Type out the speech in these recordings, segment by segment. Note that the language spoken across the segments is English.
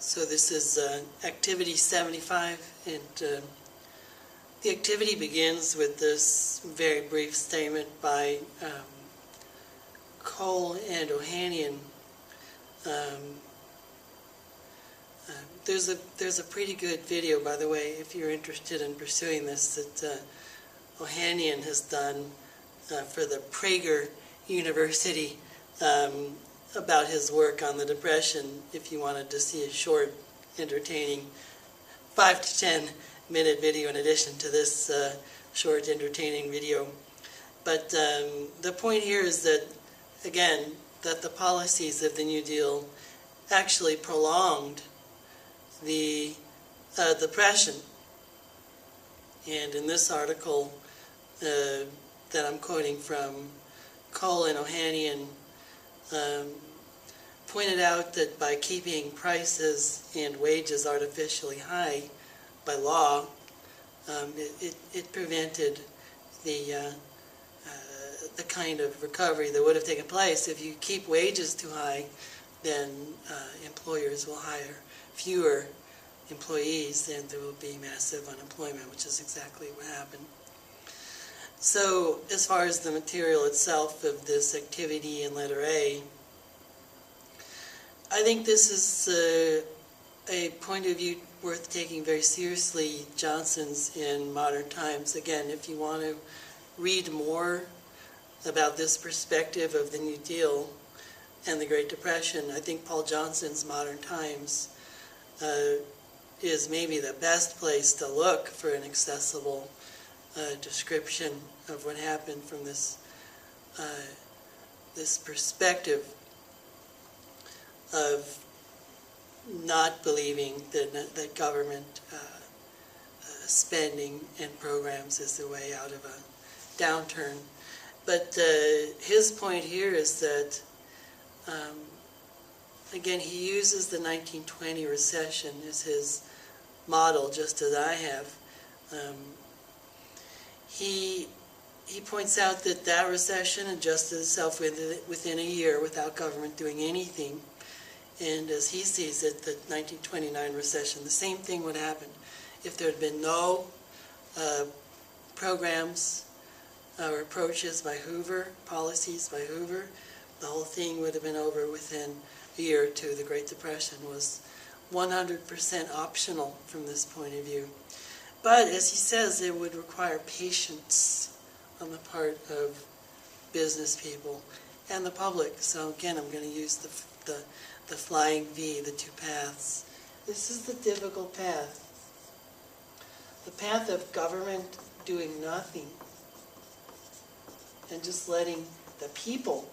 So this is activity 75, and the activity begins with this very brief statement by Cole and Ohanian. There's a pretty good video, by the way, if you're interested in pursuing this, that Ohanian has done for the Prager University about his work on the Depression, if you wanted to see a short, entertaining 5 to 10 minute video in addition to this short, entertaining video. But the point here is that, again, that the policies of the New Deal actually prolonged the Depression. And in this article that I'm quoting from, Cole and Ohanian pointed out that by keeping prices and wages artificially high by law, it prevented the kind of recovery that would have taken place. If you keep wages too high, then employers will hire fewer employees and there will be massive unemployment, which is exactly what happened. So as far as the material itself of this activity in letter A, I think this is a point of view worth taking very seriously, Johnson's in Modern Times. Again, if you want to read more about this perspective of the New Deal and the Great Depression, I think Paul Johnson's Modern Times is maybe the best place to look for an accessible description of what happened from this this perspective of not believing that government spending and programs is the way out of a downturn. But his point here is that, again, he uses the 1920 recession as his model, just as I have. He points out that that recession adjusted itself within a year without government doing anything. And as he sees it, the 1929 recession, the same thing would happen if there had been no programs or approaches by Hoover, policies by Hoover. The whole thing would have been over within a year or two. The Great Depression was 100% optional from this point of view. But as he says, it would require patience on the part of business people and the public. So again, I'm going to use the flying V, the two paths. This is the difficult path. The path of government doing nothing and just letting the people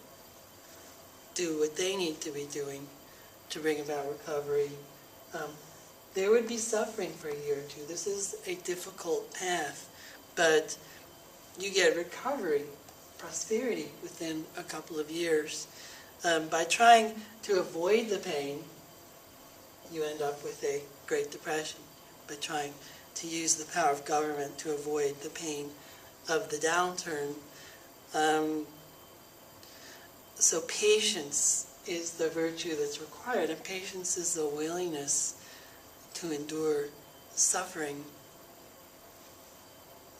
do what they need to be doing to bring about recovery. There would be suffering for a year or two. This is a difficult path, but you get recovery, prosperity within a couple of years. By trying to avoid the pain, you end up with a Great Depression, by trying to use the power of government to avoid the pain of the downturn. So patience is the virtue that's required, and patience is the willingness to endure suffering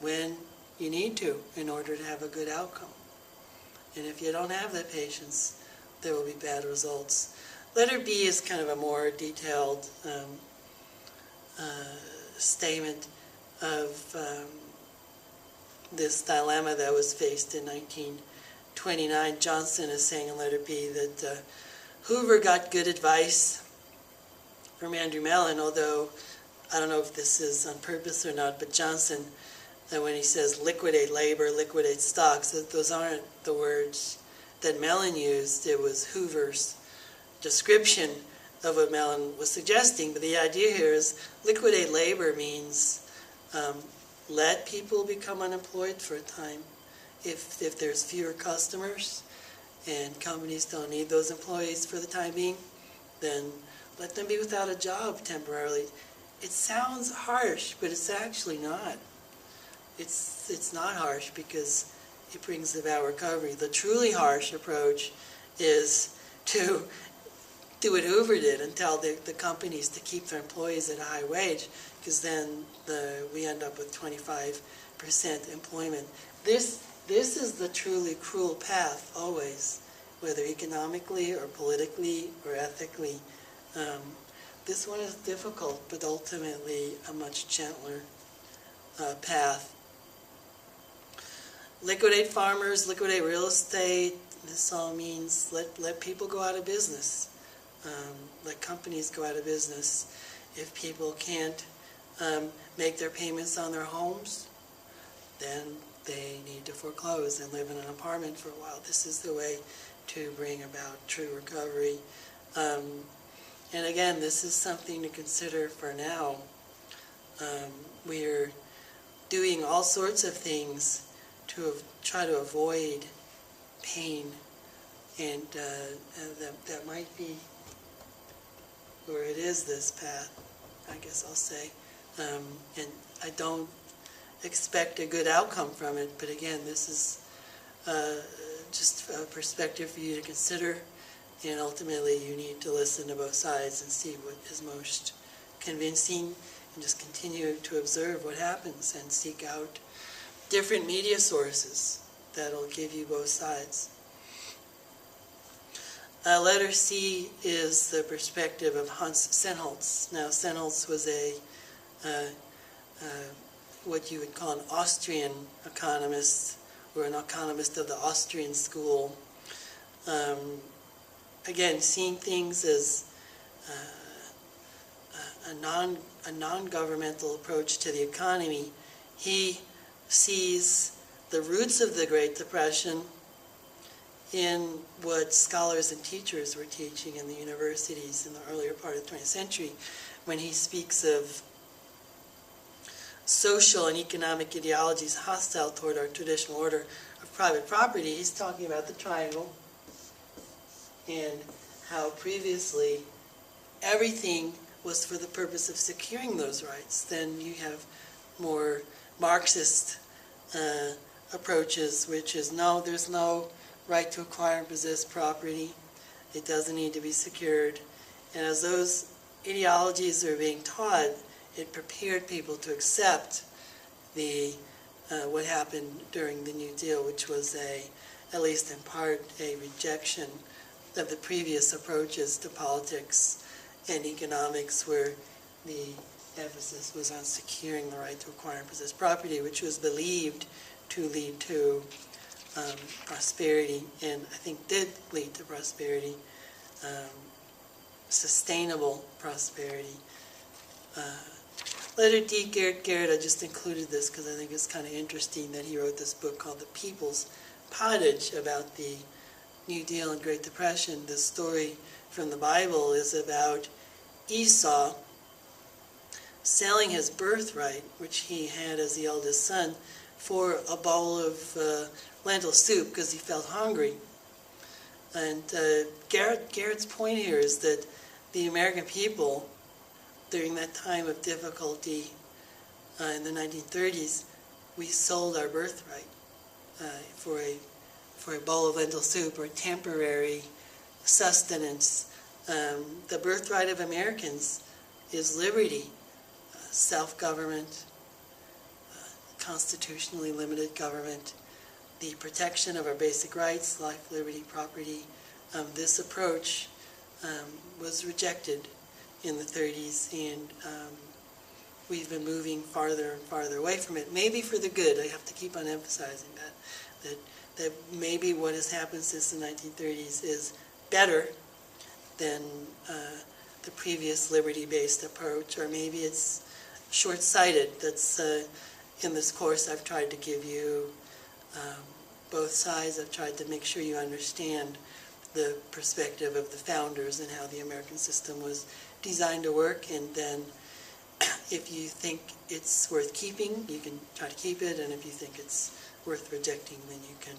when you need to in order to have a good outcome. And if you don't have that patience, there will be bad results. Letter B is kind of a more detailed statement of this dilemma that was faced in 1929. Johnson is saying in letter B that Hoover got good advice from Andrew Mellon, although I don't know if this is on purpose or not, but Johnson, when he says liquidate labor, liquidate stocks, those aren't the words that Mellon used. It was Hoover's description of what Mellon was suggesting. But the idea here is liquidate labor means let people become unemployed for a time. If there's fewer customers and companies don't need those employees for the time being, then let them be without a job temporarily. It sounds harsh, but it's actually not. It's not harsh because it brings about recovery. The truly harsh approach is to do what Hoover did and tell the companies to keep their employees at a high wage, because then we end up with 25% employment. This is the truly cruel path always, whether economically or politically or ethically. This one is difficult, but ultimately a much gentler path. Liquidate farmers, liquidate real estate. This all means let people go out of business. Let companies go out of business. If people can't make their payments on their homes, then they need to foreclose and live in an apartment for a while. This is the way to bring about true recovery. And again, this is something to consider for now. We're doing all sorts of things to try to avoid pain, and that might be where it is, this path, I guess I'll say. And I don't expect a good outcome from it, but again, this is just a perspective for you to consider, and ultimately you need to listen to both sides and see what is most convincing, and just continue to observe what happens and seek out different media sources that'll give you both sides. Letter C is the perspective of Hans Sennholz. Now, Sennholz was what you would call an Austrian economist, or an economist of the Austrian school. Again, seeing things as a non-governmental approach to the economy, he sees the roots of the Great Depression in what scholars and teachers were teaching in the universities in the earlier part of the 20th century, when he speaks of social and economic ideologies hostile toward our traditional order of private property. He's talking about the triangle and how previously everything was for the purpose of securing those rights. Then you have more Marxist approaches, which is no, there's no right to acquire and possess property. It doesn't need to be secured. And as those ideologies are being taught, it prepared people to accept what happened during the New Deal, which was at least in part, a rejection of the previous approaches to politics and economics, where the emphasis was on securing the right to acquire and possess property, which was believed to lead to prosperity, and I think did lead to prosperity, sustainable prosperity. Letter D, Garrett, I just included this because I think it's kind of interesting that he wrote this book called The People's Pottage about the New Deal and Great Depression. The story from the Bible is about Esau selling his birthright, which he had as the eldest son, for a bowl of lentil soup because he felt hungry. And Garrett's point here is that the American people, during that time of difficulty in the 1930s, we sold our birthright for a bowl of lentil soup, or temporary sustenance. The birthright of Americans is liberty, self-government, constitutionally limited government, the protection of our basic rights, life, liberty, property. This approach was rejected in the 30s, and we've been moving farther and farther away from it, maybe for the good. I have to keep on emphasizing that maybe what has happened since the 1930s is better than the previous liberty-based approach, or maybe it's short-sighted. That's in this course I've tried to give you both sides. I've tried to make sure you understand the perspective of the founders and how the American system was designed to work, and then if you think it's worth keeping, you can try to keep it, and if you think it's worth rejecting, then you can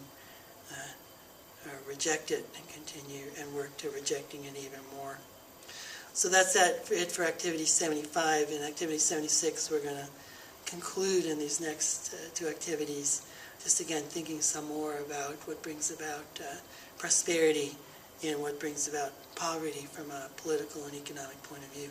reject it and continue and work to rejecting it even more. So that's it for Activity 75. In Activity 76, we're going to conclude in these next two activities, just again thinking some more about what brings about prosperity in what brings about poverty from a political and economic point of view.